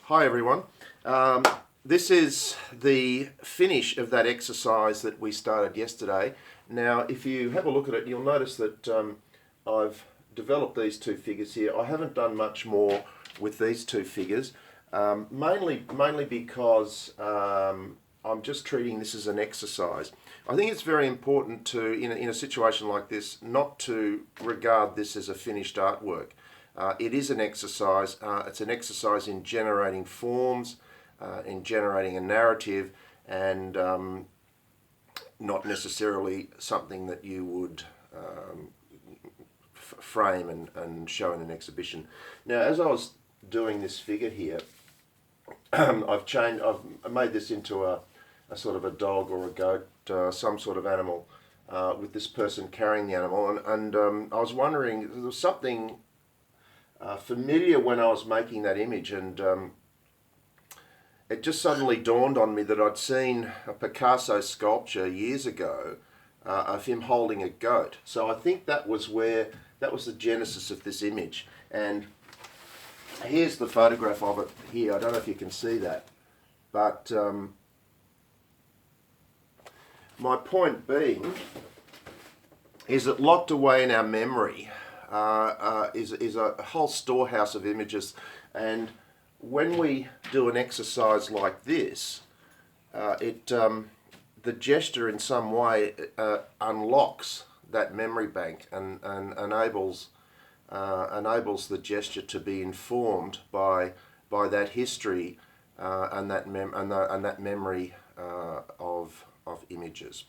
Hi everyone. This is the finish of that exercise that we started yesterday. Now if you have a look at it, you'll notice that I've developed these two figures here. I haven't done much more with these two figures, mainly because I'm just treating this as an exercise. I think it's very important to, in a situation like this, not to regard this as a finished artwork. It is an exercise. It's an exercise in generating forms, in generating a narrative, and not necessarily something that you would frame and show in an exhibition. Now, as I was doing this figure here, I've made this into a sort of a dog or a goat, some sort of animal, with this person carrying the animal, and I was wondering, there was something familiar when I was making that image, and it just suddenly dawned on me that I'd seen a Picasso sculpture years ago of him holding a goat. So I think that was the genesis of this image. And here's the photograph of it here. I don't know if you can see that, but my point being is that locked away in our memory is a whole storehouse of images, and when we do an exercise like this, the gesture in some way unlocks that memory bank and enables the gesture to be informed by that history and that memory of images.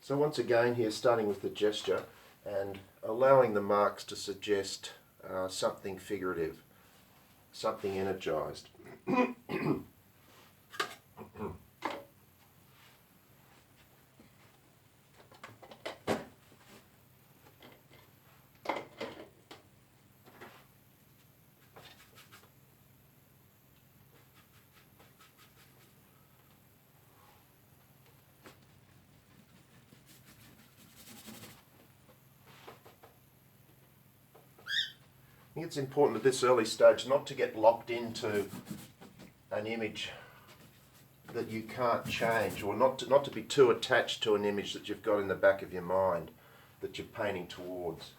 So once again here, starting with the gesture and allowing the marks to suggest something figurative, something energized. I think it's important at this early stage not to get locked into an image that you can't change, or not to be too attached to an image that you've got in the back of your mind that you're painting towards.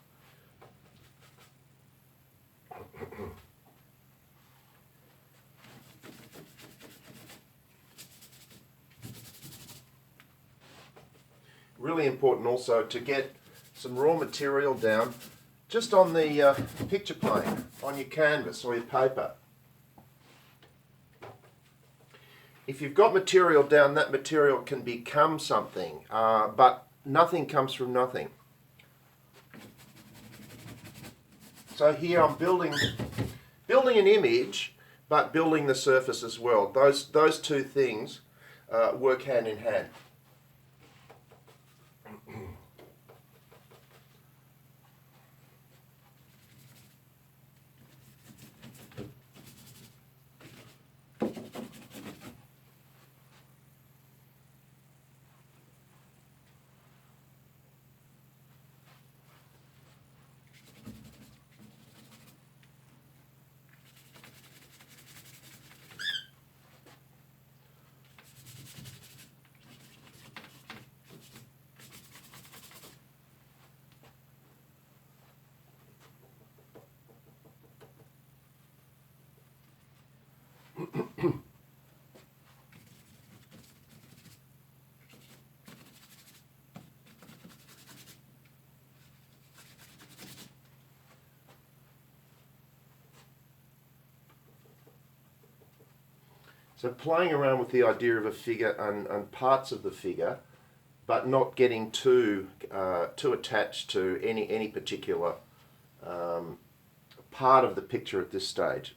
Really important also to get some raw material down just on the picture plane, on your canvas or your paper. If you've got material down, that material can become something, but nothing comes from nothing. So here I'm building an image, but building the surface as well. Those two things work hand in hand. So playing around with the idea of a figure and parts of the figure, but not getting too attached to any particular part of the picture at this stage.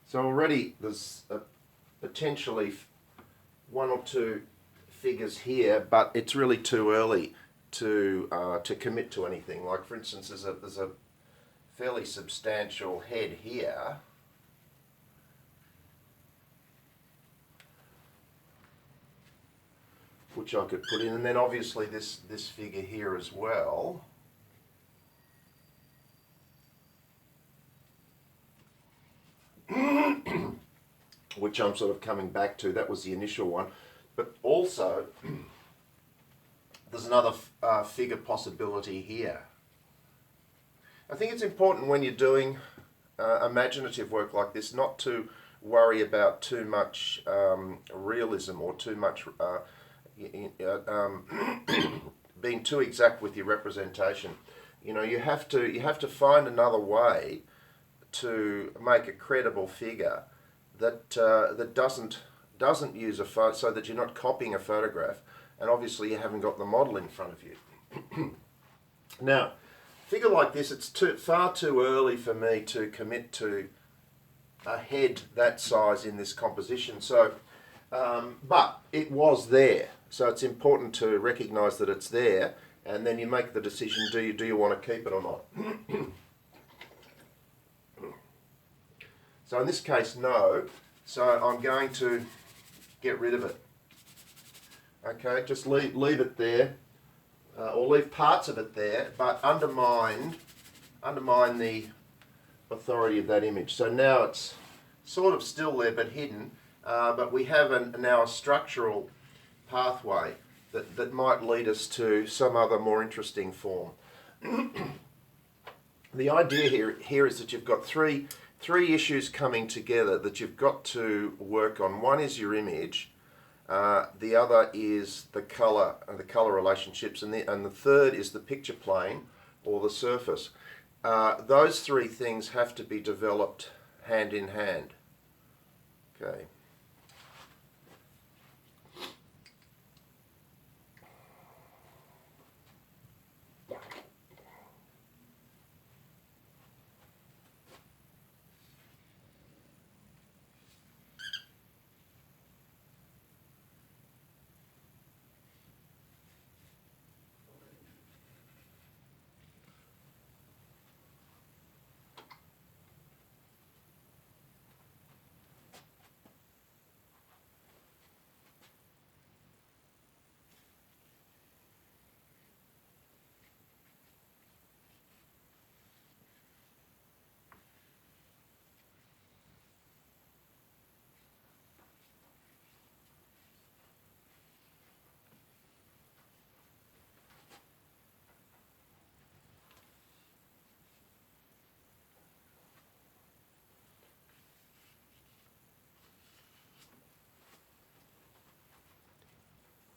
So already there's potentially one or two figures here, but it's really too early to commit to anything. Like for instance, there's a fairly substantial head here, which I could put in, and then obviously this figure here as well. Which I'm sort of coming back to. That was the initial one. But also, there's another figure possibility here. I think it's important when you're doing imaginative work like this not to worry about too much realism or too much being too exact with your representation. You know, you have to find another way to make a credible figure that doesn't use a photo, so that you're not copying a photograph, and obviously you haven't got the model in front of you. Now, a figure like this, it's far too early for me to commit to a head that size in this composition. So, but it was there, so it's important to recognise that it's there, and then you make the decision: do you want to keep it or not? So in this case, no. So I'm going to get rid of it. Okay, just leave it there, or leave parts of it there, but undermine the authority of that image. So now it's sort of still there, but hidden. But we have now a structural pathway that might lead us to some other more interesting form. The idea here is that you've got three issues coming together that you've got to work on. One is your image, the other is the colour and the colour relationships, and the third is the picture plane or the surface. Those three things have to be developed hand in hand. Okay.